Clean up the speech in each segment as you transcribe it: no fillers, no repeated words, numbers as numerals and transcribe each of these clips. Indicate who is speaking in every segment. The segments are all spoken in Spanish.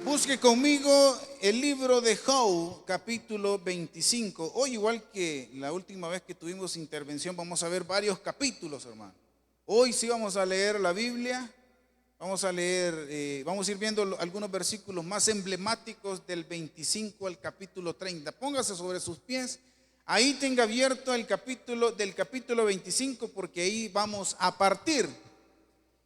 Speaker 1: Busque conmigo el libro de Job, capítulo 25. Hoy, igual que la última vez que tuvimos intervención, vamos a ver varios capítulos, hermano. Hoy sí vamos a leer la Biblia. Vamos a leer, vamos a ir viendo algunos versículos más emblemáticos del 25 al capítulo 30. Póngase sobre sus pies. Ahí tenga abierto el capítulo del capítulo 25, porque ahí vamos a partir.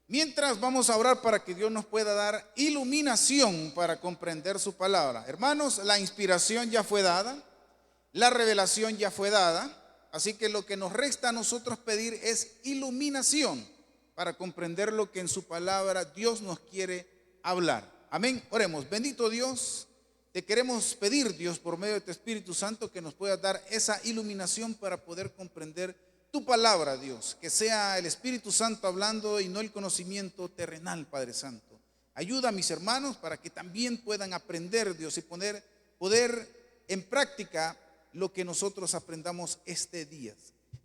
Speaker 1: Mientras vamos a orar para que Dios nos pueda dar iluminación para comprender su palabra. Hermanos, la inspiración ya fue dada, la revelación ya fue dada, así que lo que nos resta a nosotros pedir es iluminación para comprender lo que en su palabra Dios nos quiere hablar. Amén. Oremos. Bendito Dios, te queremos pedir, Dios, por medio de tu Espíritu Santo, que nos puedas dar esa iluminación para poder comprender tu palabra, Dios, que sea el Espíritu Santo hablando y no el conocimiento terrenal, Padre Santo. Ayuda a mis hermanos para que también puedan aprender, Dios, y poder en práctica lo que nosotros aprendamos este día.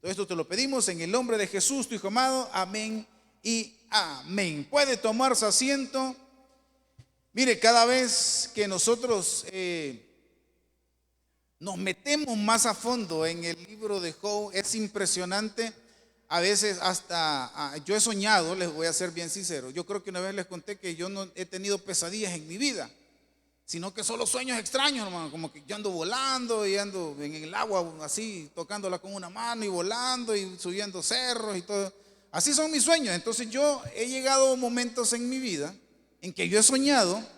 Speaker 1: Todo esto te lo pedimos en el nombre de Jesús, tu Hijo amado. Amén y amén. Puede tomarse asiento. Mire, cada vez que nosotros nos metemos más a fondo en el libro de Job, es impresionante. A veces hasta yo he soñado, les voy a ser bien sincero. Yo creo que una vez les conté que yo no he tenido pesadillas en mi vida, sino que solo sueños extraños, hermano. Como que yo ando volando y ando en el agua así, tocándola con una mano y volando y subiendo cerros y todo. Así son mis sueños. Entonces yo he llegado a momentos en mi vida en que yo he soñado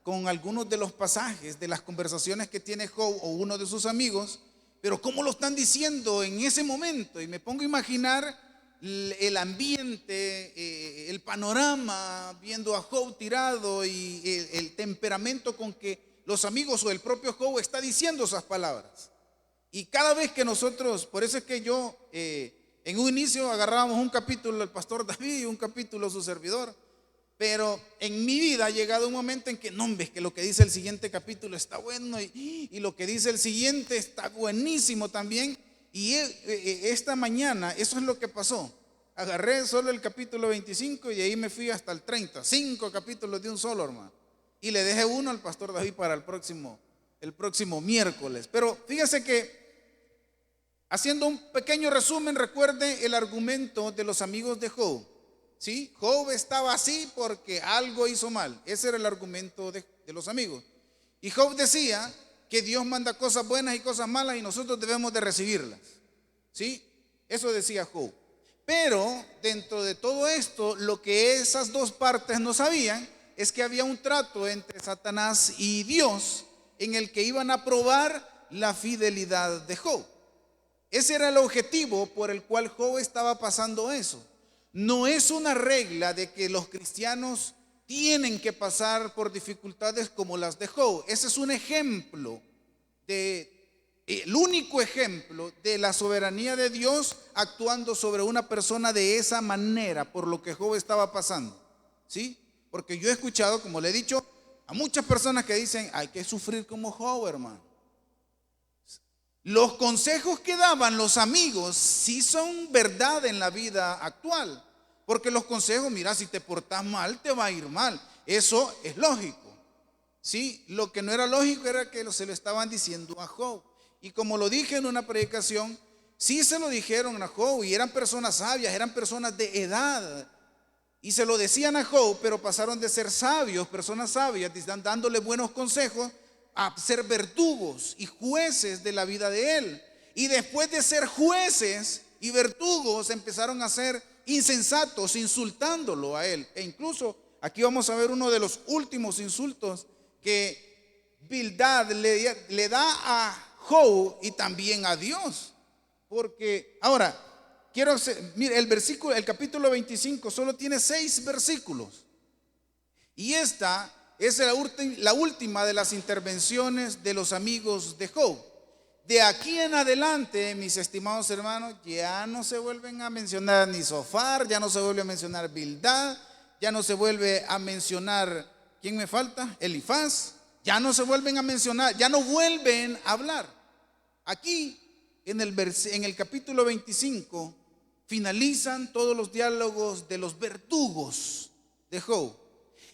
Speaker 1: con algunos de los pasajes de las conversaciones que tiene Job o uno de sus amigos, pero cómo lo están diciendo en ese momento, y me pongo a imaginar el ambiente, el panorama, viendo a Job tirado y el temperamento con que los amigos o el propio Job está diciendo esas palabras. Y cada vez que nosotros, por eso es que yo en un inicio agarrábamos un capítulo del pastor David y un capítulo su servidor. Pero en mi vida ha llegado un momento en que no, ves que lo que dice el siguiente capítulo está bueno y lo que dice el siguiente está buenísimo también. Y esta mañana eso es lo que pasó. Agarré solo el capítulo 25 y de ahí me fui hasta el 30. 5 capítulos de un solo, hermano. Y le dejé uno al pastor David para el próximo miércoles. Pero fíjese que, haciendo un pequeño resumen, recuerde el argumento de los amigos de Job. ¿Sí? Job estaba así porque algo hizo mal. Ese era el argumento de los amigos. Y Job decía que Dios manda cosas buenas y cosas malas y nosotros debemos de recibirlas. ¿Sí? Eso decía Job. Pero dentro de todo esto, lo que esas dos partes no sabían es que había un trato entre Satanás y Dios en el que iban a probar la fidelidad de Job. Ese era el objetivo por el cual Job estaba pasando eso. No es una regla de que los cristianos tienen que pasar por dificultades como las de Job. Ese es un ejemplo, el único ejemplo de la soberanía de Dios actuando sobre una persona de esa manera por lo que Job estaba pasando. ¿Sí? Porque yo he escuchado, como le he dicho, a muchas personas que dicen, hay que sufrir como Job, hermano. Los consejos que daban los amigos sí son verdad en la vida actual, porque los consejos, mira, si te portas mal te va a ir mal. Eso es lógico. Sí, lo que no era lógico era que se lo estaban diciendo a Job. Y como lo dije en una predicación, sí se lo dijeron a Job y eran personas sabias, eran personas de edad. Y se lo decían a Job, pero pasaron de ser sabios, personas sabias, dándole buenos consejos, a ser verdugos y jueces de la vida de él. Y después de ser jueces y verdugos, empezaron a ser insensatos, insultándolo a él. E incluso aquí vamos a ver uno de los últimos insultos que Bildad le da a Job y también a Dios. Porque ahora quiero hacer, mire, el capítulo 25 solo tiene 6 versículos. Y esta es la última de las intervenciones de los amigos de Job. De aquí en adelante, mis estimados hermanos, ya no se vuelven a mencionar ni Zofar, ya no se vuelve a mencionar Bildad, ya no se vuelve a mencionar, ¿quién me falta? Elifaz, ya no se vuelven a mencionar, ya no vuelven a hablar. Aquí, en el capítulo 25, finalizan todos los diálogos de los verdugos de Job.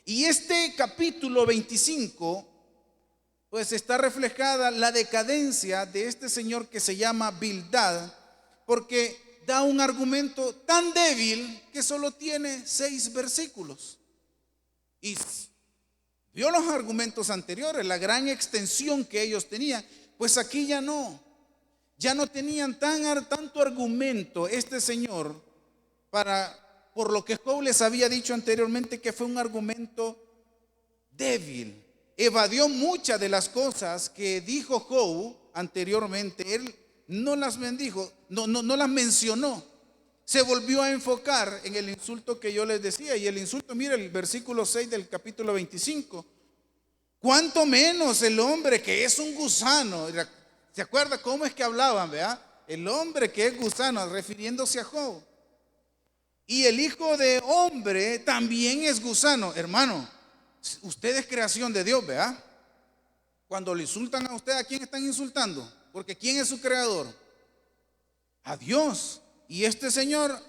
Speaker 1: Y este capítulo 25, pues está reflejada la decadencia de este señor que se llama Bildad, porque da un argumento tan débil que solo tiene 6 versículos. Y vio los argumentos anteriores, la gran extensión que ellos tenían, pues aquí ya no tenían tanto argumento este señor por lo que Job les había dicho anteriormente, que fue un argumento débil. Evadió muchas de las cosas que dijo Job anteriormente. Él no las bendijo, no las mencionó. Se volvió a enfocar en el insulto que yo les decía. Y el insulto, mire el versículo 6 del capítulo 25. Cuánto menos el hombre que es un gusano. ¿Se acuerda cómo es que hablaban, verdad? El hombre que es gusano, refiriéndose a Job. Y el hijo de hombre también es gusano. Hermano, usted es creación de Dios, ¿verdad? Cuando le insultan a usted, ¿a quién están insultando? Porque ¿quién es su creador? A Dios. Y este señor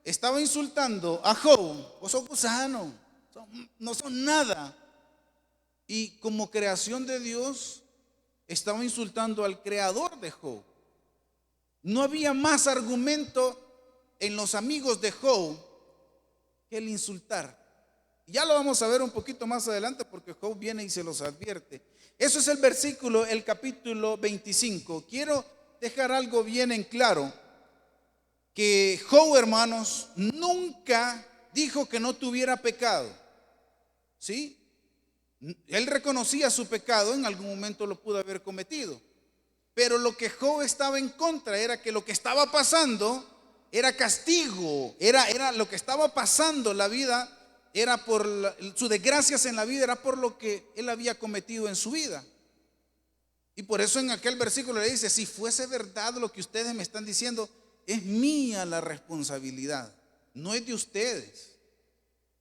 Speaker 1: estaba insultando a Job. Vos sos gusano, no son nada. Y como creación de Dios, estaba insultando al creador de Job. No había más argumento en los amigos de Job que el insultar. Ya lo vamos a ver un poquito más adelante, porque Job viene y se los advierte. Eso es el capítulo 25. Quiero dejar algo bien en claro, que Job, hermanos, nunca dijo que no tuviera pecado. ¿Sí? Él reconocía su pecado, en algún momento lo pudo haber cometido. Pero lo que Job estaba en contra era que lo que estaba pasando era castigo, era lo que estaba pasando, la vida era por su desgracias en la vida, era por lo que él había cometido en su vida. Y por eso en aquel versículo le dice: si fuese verdad lo que ustedes me están diciendo, es mía la responsabilidad, no es de ustedes.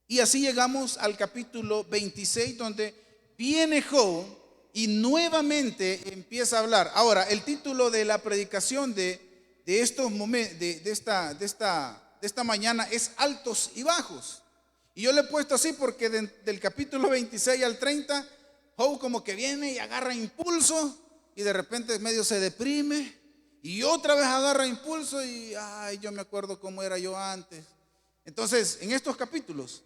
Speaker 1: Y así llegamos al capítulo 26, donde viene Job y nuevamente empieza a hablar. Ahora, el título de la predicación de estos momentos, de esta mañana, es altos y bajos. Y yo le he puesto así porque del capítulo 26 al 30, Job como que viene y agarra impulso y de repente medio se deprime y otra vez agarra impulso y yo me acuerdo cómo era yo antes. Entonces, en estos capítulos,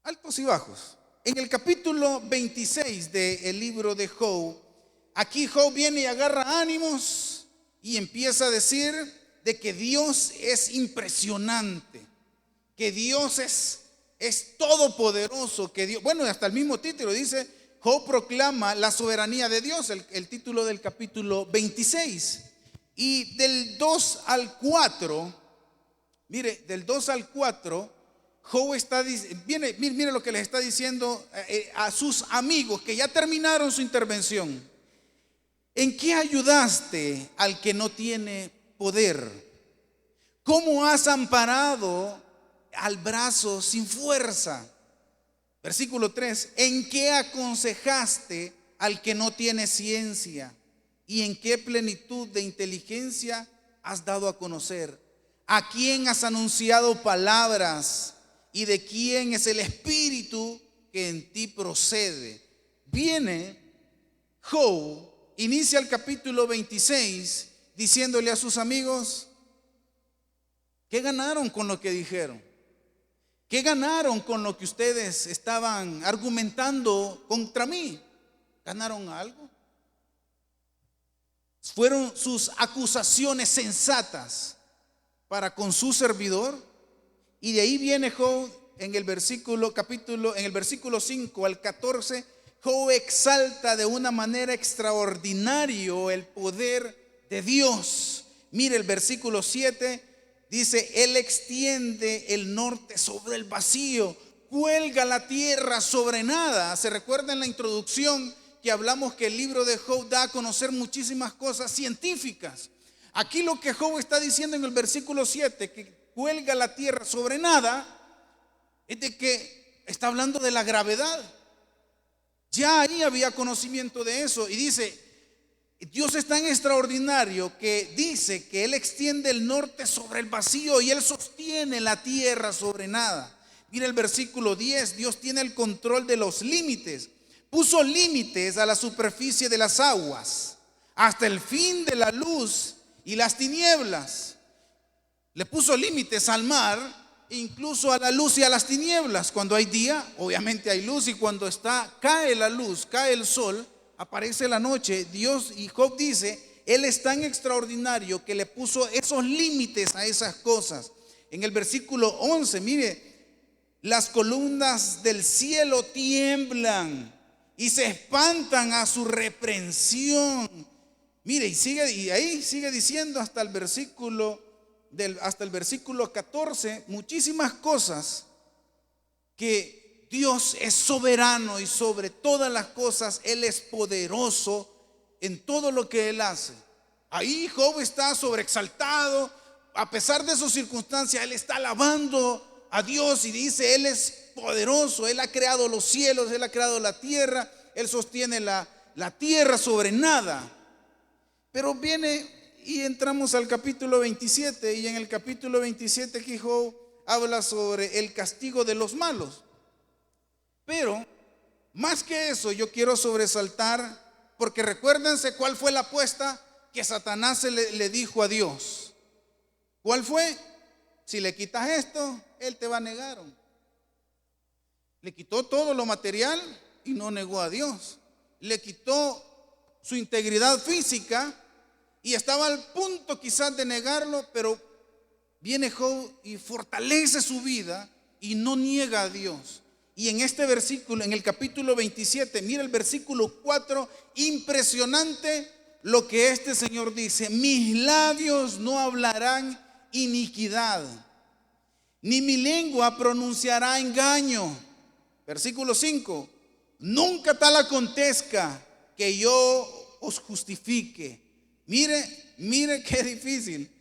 Speaker 1: altos y bajos. En el capítulo 26 del libro de Job, aquí Job viene y agarra ánimos y empieza a decir de que Dios es impresionante, que Dios es todopoderoso, que Dios, bueno, hasta el mismo título dice: Job proclama la soberanía de Dios, el título del capítulo 26. Y del 2 al 4, mire, del 2 al 4, Job mire lo que les está diciendo a sus amigos que ya terminaron su intervención. ¿En qué ayudaste al que no tiene poder? ¿Cómo has amparado al brazo sin fuerza? Versículo 3, ¿en qué aconsejaste al que no tiene ciencia? ¿Y en qué plenitud de inteligencia has dado a conocer? ¿A quién has anunciado palabras? ¿Y de quién es el espíritu que en ti procede? Viene Job, inicia el capítulo 26 diciéndole a sus amigos: ¿qué ganaron con lo que dijeron? ¿Qué ganaron con lo que ustedes estaban argumentando contra mí? ¿Ganaron algo? ¿Fueron sus acusaciones sensatas para con su servidor? Y de ahí viene Job en el versículo 5 al 14. Job exalta de una manera extraordinaria el poder de Dios. Mire el versículo 7. Dice: Él extiende el norte sobre el vacío, cuelga la tierra sobre nada. ¿Se recuerda en la introducción que hablamos que el libro de Job da a conocer muchísimas cosas científicas? Aquí lo que Job está diciendo en el versículo 7, que cuelga la tierra sobre nada, es de que está hablando de la gravedad. Ya ahí había conocimiento de eso. Y dice: Dios es tan extraordinario que dice que Él extiende el norte sobre el vacío y Él sostiene la tierra sobre nada. Mira el versículo 10, Dios tiene el control de los límites. Puso límites a la superficie de las aguas, hasta el fin de la luz y las tinieblas. Le puso límites al mar, incluso a la luz y a las tinieblas. Cuando hay día, obviamente hay luz, y cuando cae la luz, cae el sol, aparece la noche. Dios, y Job dice, Él es tan extraordinario que le puso esos límites a esas cosas. En el versículo 11, mire, las columnas del cielo tiemblan y se espantan a su reprensión. Mire, y ahí sigue diciendo hasta el versículo 14, muchísimas cosas, que Dios es soberano y sobre todas las cosas Él es poderoso en todo lo que Él hace. Ahí Job está sobreexaltado, a pesar de sus circunstancias, él está alabando a Dios y dice, Él es poderoso, Él ha creado los cielos, Él ha creado la tierra, Él sostiene la tierra sobre nada. Pero viene y entramos al capítulo 27, y en el capítulo 27 aquí Job habla sobre el castigo de los malos. Pero más que eso, yo quiero sobresaltar, porque recuérdense cuál fue la apuesta que Satanás le dijo a Dios. ¿Cuál fue? Si le quitas esto, Él te va a negar. Le quitó todo lo material y no negó a Dios. Le quitó su integridad física y estaba al punto quizás de negarlo, pero viene Job y fortalece su vida y no niega a Dios. Y en este versículo, en el capítulo 27, mira el versículo 4, impresionante lo que este Señor dice: mis labios no hablarán iniquidad, ni mi lengua pronunciará engaño. Versículo 5, nunca tal acontezca que yo os justifique. Mire qué difícil.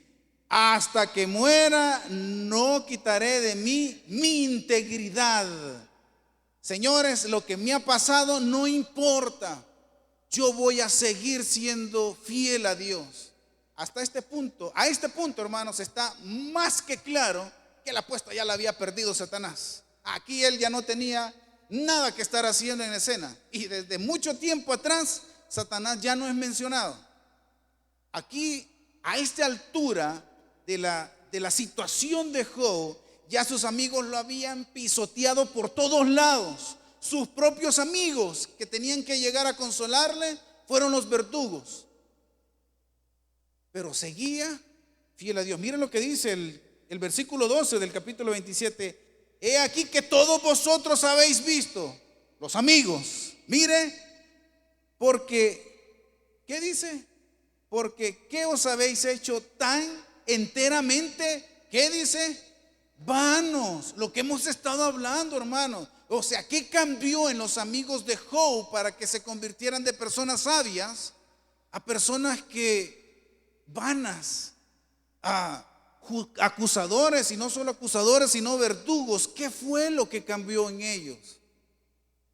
Speaker 1: Hasta que muera no quitaré de mí mi integridad. Señores, lo que me ha pasado no importa. Yo voy a seguir siendo fiel a Dios. Hasta este punto, a este punto, hermanos, está más que claro que la apuesta ya la había perdido Satanás. Aquí él ya no tenía nada que estar haciendo en escena. Y desde mucho tiempo atrás, Satanás ya no es mencionado. Aquí, a esta altura de la situación de Job, ya sus amigos lo habían pisoteado por todos lados. Sus propios amigos que tenían que llegar a consolarle fueron los verdugos. Pero seguía fiel a Dios. Miren lo que dice el versículo 12 del capítulo 27. He aquí que todos vosotros habéis visto, los amigos. Mire, porque, ¿qué dice? Porque ¿qué os habéis hecho tan enteramente? ¿Qué dice? Vanos. Lo que hemos estado hablando, hermanos. O sea, ¿qué cambió en los amigos de Job para que se convirtieran de personas sabias a personas que vanas, a acusadores, y no solo acusadores, sino verdugos? ¿Qué fue lo que cambió en ellos?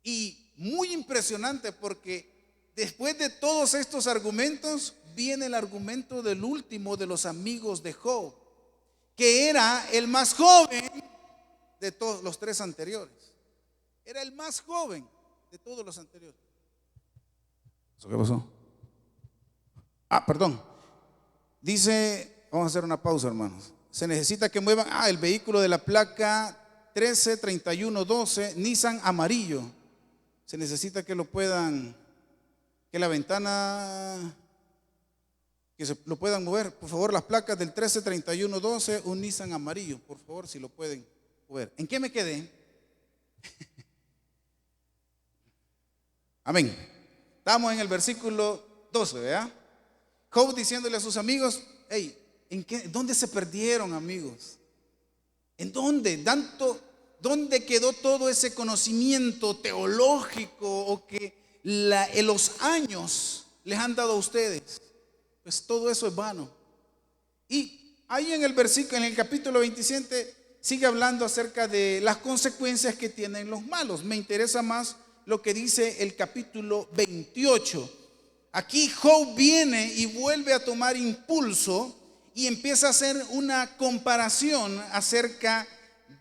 Speaker 1: Y muy impresionante, porque después de todos estos argumentos viene el argumento del último de los amigos de Job, que era el más joven de todos los tres anteriores. Era el más joven de todos los anteriores. ¿Qué pasó? Perdón. Dice, vamos a hacer una pausa, hermanos. Se necesita que muevan el vehículo de la placa 133112 Nissan amarillo. Se necesita que lo puedan, que la ventana, que se lo puedan mover. Por favor, las placas del 133112, un Nissan amarillo, por favor, si lo pueden mover. ¿En qué me quedé? Amén. Estamos en el versículo 12, ¿verdad? Job diciéndole a sus amigos: hey, ¿dónde se perdieron, amigos? ¿En dónde? ¿Dónde quedó todo ese conocimiento teológico o que los años les han dado a ustedes? Pues todo eso es vano. Y ahí en el versículo, en el capítulo 27, sigue hablando acerca de las consecuencias que tienen los malos. Me interesa más lo que dice el capítulo 28. Aquí Job viene y vuelve a tomar impulso y empieza a hacer una comparación acerca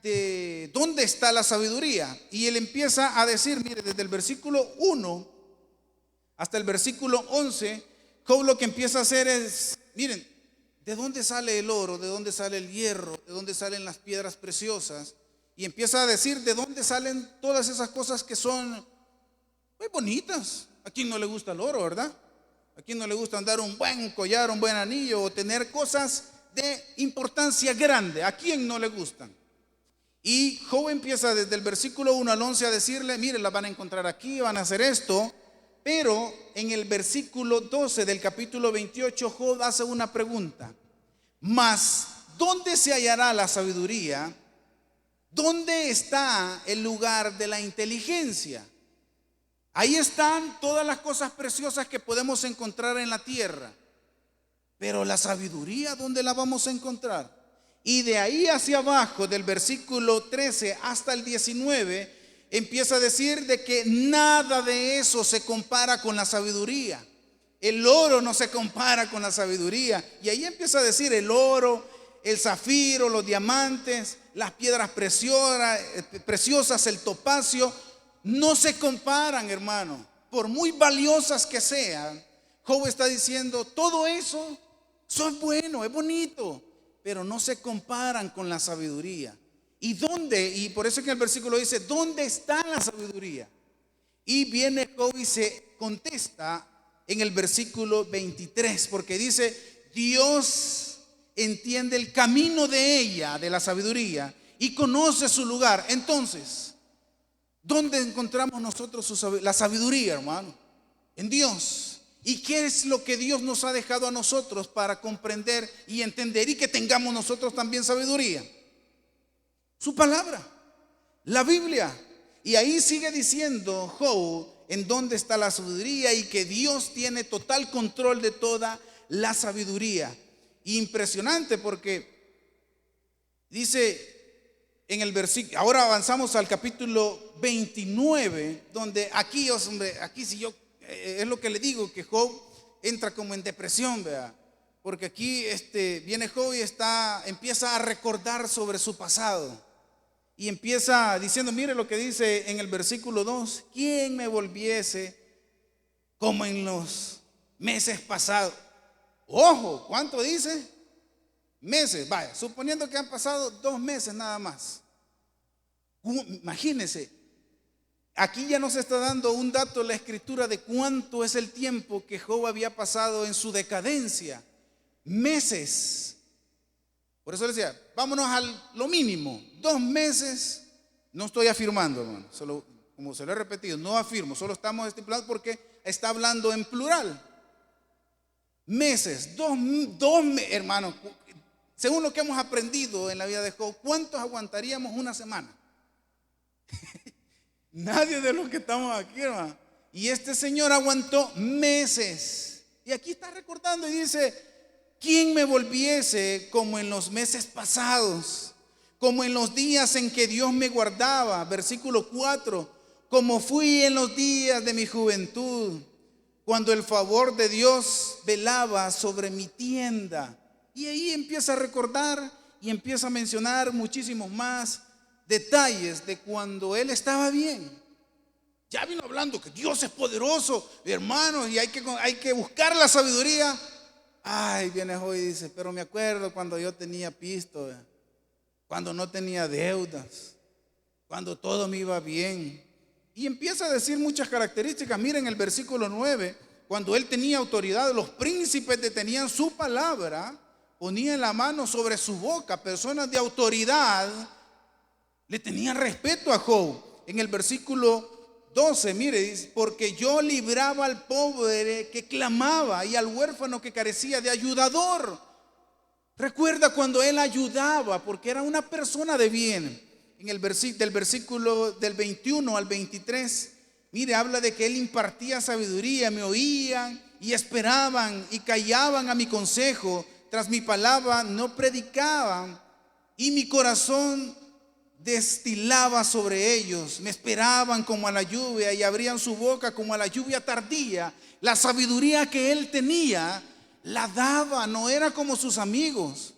Speaker 1: de dónde está la sabiduría. Y él empieza a decir, mire, desde el versículo 1 hasta el versículo 11, Job lo que empieza a hacer es, miren, ¿de dónde sale el oro? ¿De dónde sale el hierro? ¿De dónde salen las piedras preciosas? Y empieza a decir de dónde salen todas esas cosas que son muy bonitas. ¿A quién no le gusta el oro, verdad? ¿A quién no le gusta andar un buen collar, un buen anillo o tener cosas de importancia grande? ¿A quién no le gustan? Y Job empieza desde el versículo 1 al 11 a decirle, miren, las van a encontrar aquí, van a hacer esto. Pero en el versículo 12 del capítulo 28, Job hace una pregunta. Mas, ¿dónde se hallará la sabiduría? ¿Dónde está el lugar de la inteligencia? Ahí están todas las cosas preciosas que podemos encontrar en la tierra. Pero la sabiduría, ¿dónde la vamos a encontrar? Y de ahí hacia abajo, del versículo 13 hasta el 19, empieza a decir de que nada de eso se compara con la sabiduría. El oro no se compara con la sabiduría. Y ahí empieza a decir el oro, el zafiro, los diamantes, las piedras preciosas, el topacio, no se comparan, hermano. Por muy valiosas que sean, Job está diciendo, todo eso es bueno, es bonito, pero no se comparan con la sabiduría. ¿Y dónde? Y por eso que el versículo dice, ¿dónde está la sabiduría? Y viene Job y se contesta en el versículo 23, porque dice, Dios entiende el camino de ella, de la sabiduría, y conoce su lugar. Entonces, ¿dónde encontramos nosotros la sabiduría, hermano? En Dios. ¿Y qué es lo que Dios nos ha dejado a nosotros para comprender y entender y que tengamos nosotros también sabiduría? Su palabra, la Biblia. Y ahí sigue diciendo Job en dónde está la sabiduría y que Dios tiene total control de toda la sabiduría. Impresionante, porque dice en el versículo, ahora avanzamos al capítulo 29, donde aquí, hombre, aquí si yo, es lo que le digo, que Job entra como en depresión, vea. Porque aquí viene Job y empieza a recordar sobre su pasado. Y empieza diciendo, mire lo que dice en el versículo 2, ¿quién me volviese como en los meses pasados? Ojo, ¿cuánto dice? Meses, vaya, suponiendo que han pasado 2 meses nada más. Imagínense, aquí ya nos está dando un dato la escritura de cuánto es el tiempo que Job había pasado en su decadencia. Meses. Por eso le decía, vámonos a lo mínimo, 2 meses, no estoy afirmando, hermano, solo, como se lo he repetido, no afirmo, solo estamos estipulando porque está hablando en plural. Meses, hermano, según lo que hemos aprendido en la vida de Job, ¿cuántos aguantaríamos una semana? Nadie de los que estamos aquí, hermano. Y este señor aguantó meses. Y aquí está recordando y dice, ¿quién me volviese como en los meses pasados? Como en los días en que Dios me guardaba. Versículo 4. Como fui en los días de mi juventud, cuando el favor de Dios velaba sobre mi tienda. Y ahí empieza a recordar y empieza a mencionar muchísimos más detalles de cuando él estaba bien. Ya vino hablando que Dios es poderoso, hermanos, y hay que buscar la sabiduría. Ay, viene hoy y dice, pero me acuerdo cuando yo tenía pisto, cuando no tenía deudas, cuando todo me iba bien. Y empieza a decir muchas características. Miren el versículo 9, cuando él tenía autoridad, los príncipes detenían su palabra, ponían la mano sobre su boca. Personas de autoridad le tenían respeto a Job. En el versículo 12, mire, dice, porque yo libraba al pobre que clamaba y al huérfano que carecía de ayudador. Recuerda cuando él ayudaba, porque era una persona de bien. En el del versículo del 21 al 23, mire, habla de que él impartía sabiduría, me oían y esperaban y callaban a mi consejo. Tras mi palabra no predicaban y mi corazón destilaba sobre ellos. Me esperaban como a la lluvia y abrían su boca como a la lluvia tardía. La sabiduría que él tenía la daba, no era como sus amigos,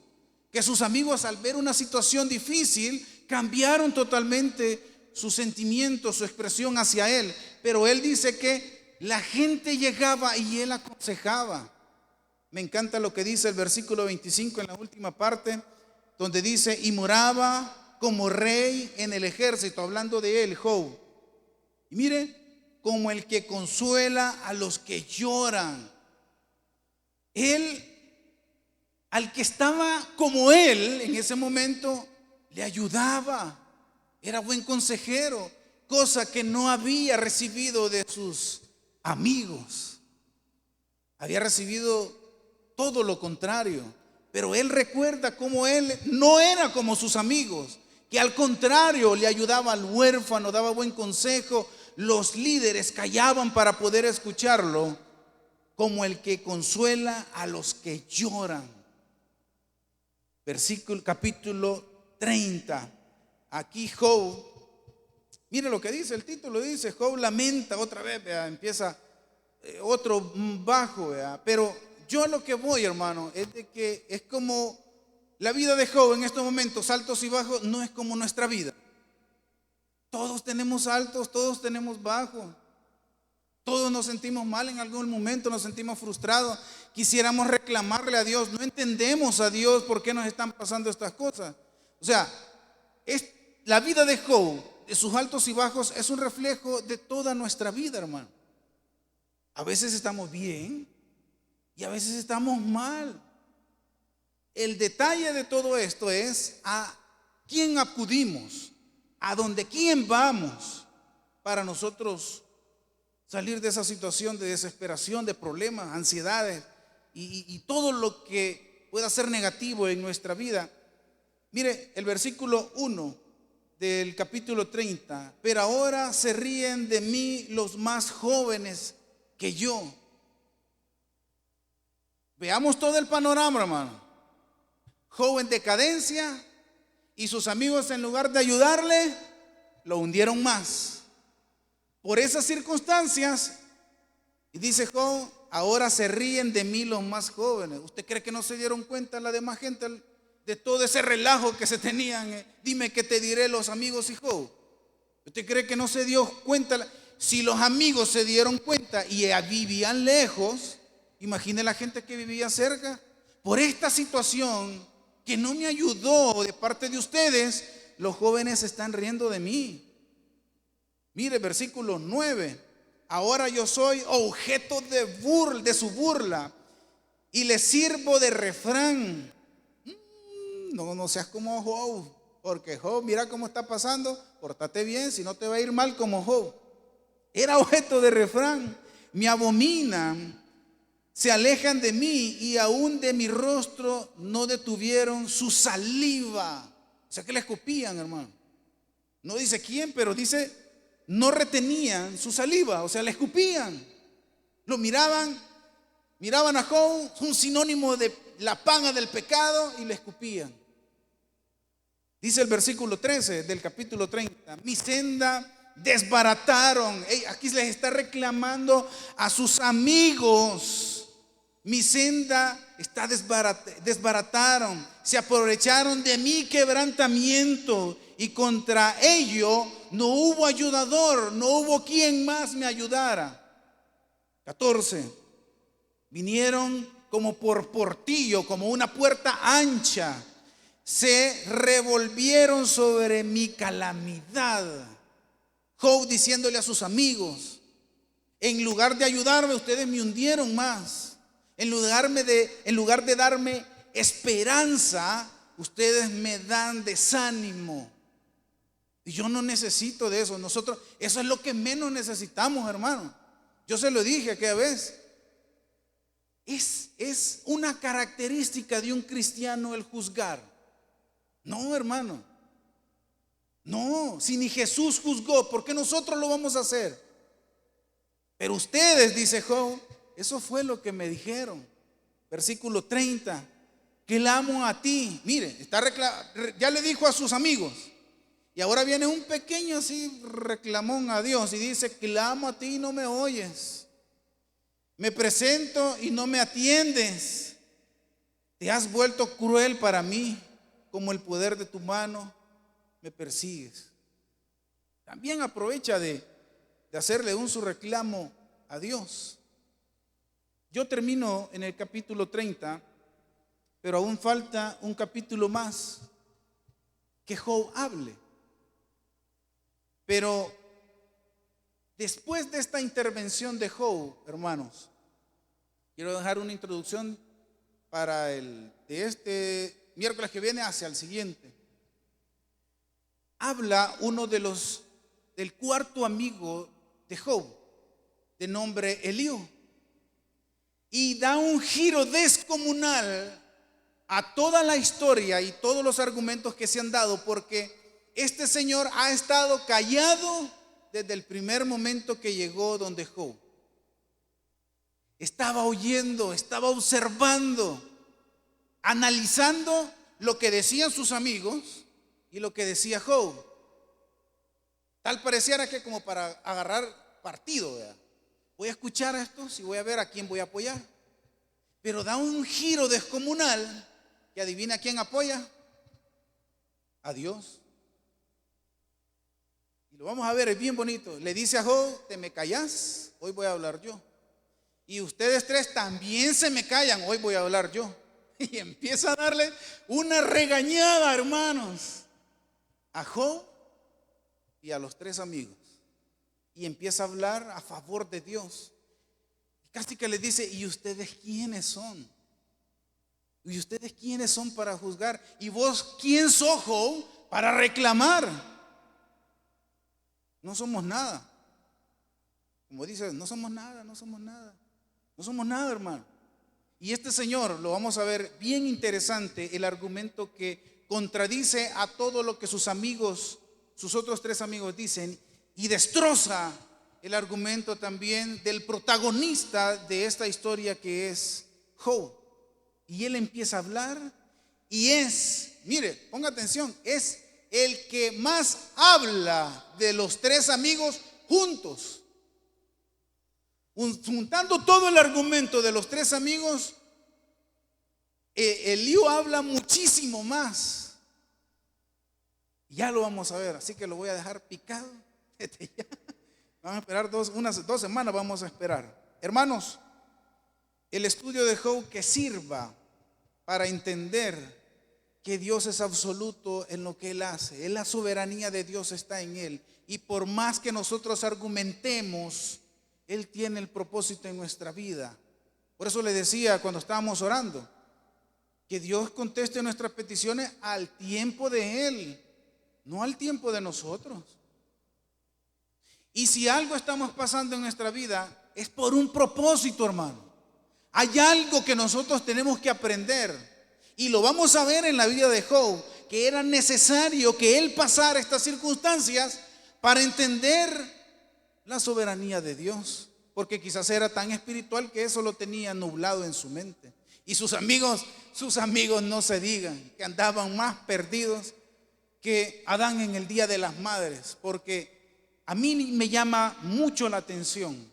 Speaker 1: que sus amigos al ver una situación difícil cambiaron totalmente sus sentimientos, su expresión hacia él. Pero él dice que la gente llegaba y él aconsejaba. Me encanta lo que dice el versículo 25 en la última parte, donde dice, y moraba como rey en el ejército, hablando de él, Job. Y mire, como el que consuela a los que lloran. Él, al que estaba como él en ese momento, le ayudaba. Era buen consejero, cosa que no había recibido de sus amigos. Había recibido todo lo contrario. Pero él recuerda cómo él no era como sus amigos, que al contrario le ayudaba al huérfano, daba buen consejo. Los líderes callaban para poder escucharlo, como el que consuela a los que lloran. Capítulo 30. Aquí Job, mire lo que dice el título, dice Job lamenta otra vez, vea, empieza otro bajo, vea. Pero yo a lo que voy, hermano, es de que es como la vida de Job en estos momentos, altos y bajos, no es como nuestra vida. Todos tenemos altos, todos tenemos bajos. Todos nos sentimos mal en algún momento, nos sentimos frustrados. Quisiéramos reclamarle a Dios. No entendemos a Dios por qué nos están pasando estas cosas. O sea, la vida de Job, de sus altos y bajos, es un reflejo de toda nuestra vida, hermano. A veces estamos bien y a veces estamos mal. El detalle de todo esto es a quién acudimos, a dónde quién vamos para nosotros salir de esa situación de desesperación, de problemas, ansiedades y todo lo que pueda ser negativo en nuestra vida. Mire el versículo 1 del capítulo 30. Pero ahora se ríen de mí los más jóvenes que yo. Veamos todo el panorama, hermano. Job en decadencia y sus amigos, en lugar de ayudarle, lo hundieron más. Por esas circunstancias, y dice Job, ahora se ríen de mí los más jóvenes. ¿Usted cree que no se dieron cuenta la demás gente de todo ese relajo que se tenían? Dime qué te diré los amigos y Job. ¿Usted cree que no se dio cuenta? Si los amigos se dieron cuenta y vivían lejos, imagine la gente que vivía cerca. Por esta situación que no me ayudó de parte de ustedes, los jóvenes se están riendo de mí. Mire, versículo 9. Ahora yo soy objeto de su burla y le sirvo de refrán. No seas como Job, porque Job, mira cómo está pasando, pórtate bien, si no te va a ir mal como Job. Era objeto de refrán. Me abominan, se alejan de mí y aún de mi rostro no detuvieron su saliva. O sea que le escupían, hermano. No dice quién, pero dice no retenían su saliva, o sea, le escupían. Lo miraban a Job, un sinónimo de la paga del pecado, y le escupían. Dice el versículo 13 del capítulo 30, mi senda desbarataron. Aquí les está reclamando a sus amigos. Mi senda desbarataron, se aprovecharon de mi quebrantamiento y contra ello no hubo ayudador, no hubo quien más me ayudara. 14. Vinieron como por portillo, como una puerta ancha, se revolvieron sobre mi calamidad. Job diciéndole a sus amigos, en lugar de ayudarme, ustedes me hundieron más. En lugar de darme esperanza, ustedes me dan desánimo. Y yo no necesito de eso. Nosotros, eso es lo que menos necesitamos, hermano. Yo se lo dije aquella vez. Es una característica de un cristiano el juzgar. No, hermano. No, si ni Jesús juzgó, ¿por qué nosotros lo vamos a hacer? Pero ustedes, dice Job, eso fue lo que me dijeron. Versículo 30. Clamo a ti. Mire, ya le dijo a sus amigos. Y ahora viene un pequeño así reclamón a Dios y dice, clamo a ti y no me oyes. Me presento y no me atiendes. Te has vuelto cruel para mí, como el poder de tu mano. me persigues? También aprovecha de hacerle su reclamo a Dios. Yo termino en el capítulo 30, pero aún falta un capítulo más que Job hable. Pero después de esta intervención de Job, hermanos, quiero dejar una introducción para de este miércoles que viene hacia el siguiente. Habla uno del cuarto amigo de Job, de nombre Eliú, y da un giro descomunal a toda la historia y todos los argumentos que se han dado, porque este señor ha estado callado desde el primer momento que llegó donde Job. Estaba oyendo, estaba observando, analizando lo que decían sus amigos y lo que decía Job. Tal pareciera que como para agarrar partido, ¿verdad? Voy a escuchar a estos y voy a ver a quién voy a apoyar. Pero da un giro descomunal que adivina quién apoya. A Dios. Y lo vamos a ver, es bien bonito. Le dice a Job: te me callás, hoy voy a hablar yo. Y ustedes tres también se me callan, hoy voy a hablar yo. Y empieza a darle una regañada, hermanos, a Job y a los tres amigos. Y empieza a hablar a favor de Dios. Casi que les dice: ¿y ustedes quiénes son? ¿Y ustedes quiénes son para juzgar? ¿Y vos quién sos, Job, para reclamar? No somos nada. Como dice, no somos nada, no somos nada. No somos nada, hermano. Y este señor, lo vamos a ver bien interesante, el argumento que contradice a todo lo que sus amigos, sus otros tres amigos dicen, y destroza el argumento también del protagonista de esta historia, que es Job. Y él empieza a hablar y mire, ponga atención, es el que más habla de los tres amigos juntos. Juntando todo el argumento de los tres amigos, Eliú habla muchísimo más. Ya lo vamos a ver, así que lo voy a dejar picado. Vamos a esperar unas 2 semanas, vamos a esperar. Hermanos, el estudio de Job que sirva para entender que Dios es absoluto en lo que Él hace. La soberanía de Dios está en Él. Y por más que nosotros argumentemos, Él tiene el propósito en nuestra vida. Por eso le decía cuando estábamos orando, que Dios conteste nuestras peticiones al tiempo de Él, no al tiempo de nosotros. Y si algo estamos pasando en nuestra vida, es por un propósito, hermano. Hay algo que nosotros tenemos que aprender. Y lo vamos a ver en la vida de Job, que era necesario que él pasara estas circunstancias para entender la soberanía de Dios. Porque quizás era tan espiritual que eso lo tenía nublado en su mente. Y sus amigos no se digan, que andaban más perdidos que Adán en el día de las madres. Porque a mí me llama mucho la atención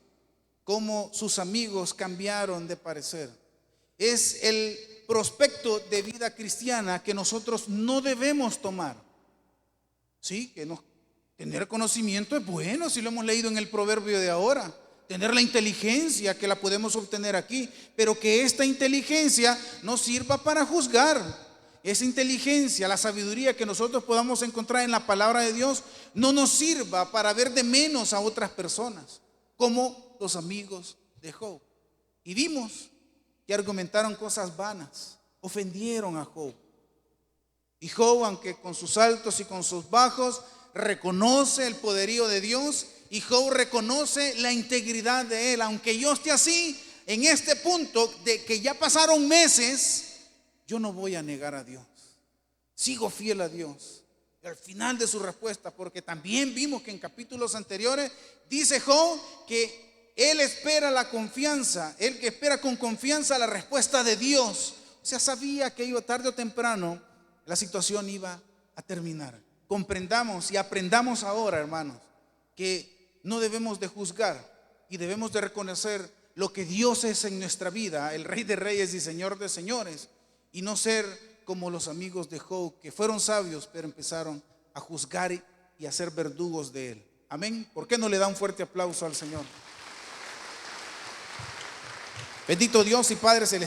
Speaker 1: cómo sus amigos cambiaron de parecer. Es el prospecto de vida cristiana que nosotros no debemos tomar. Sí, tener conocimiento es bueno, si lo hemos leído en el proverbio de ahora. Tener la inteligencia que la podemos obtener aquí, pero que esta inteligencia nos sirva para juzgar. Esa inteligencia, la sabiduría que nosotros podamos encontrar en la palabra de Dios, no nos sirva para ver de menos a otras personas, como los amigos de Job. Y vimos que argumentaron cosas vanas, ofendieron a Job. Y Job, aunque con sus altos y con sus bajos, reconoce el poderío de Dios, y Job reconoce la integridad de él. Aunque yo esté así, en este punto de que ya pasaron meses, yo no voy a negar a Dios. Sigo fiel a Dios. Y al final de su respuesta, porque también vimos que en capítulos anteriores dice Job que él espera la confianza, él que espera con confianza la respuesta de Dios. O sea, sabía que iba tarde o temprano, la situación iba a terminar. Comprendamos y aprendamos ahora, hermanos, que no debemos de juzgar y debemos de reconocer lo que Dios es en nuestra vida, el Rey de Reyes y Señor de Señores, y no ser como los amigos de Job, que fueron sabios pero empezaron a a juzgar y a ser verdugos de Él. Amén. ¿Por qué no le da un fuerte aplauso al Señor? Bendito Dios y Padre Celestial.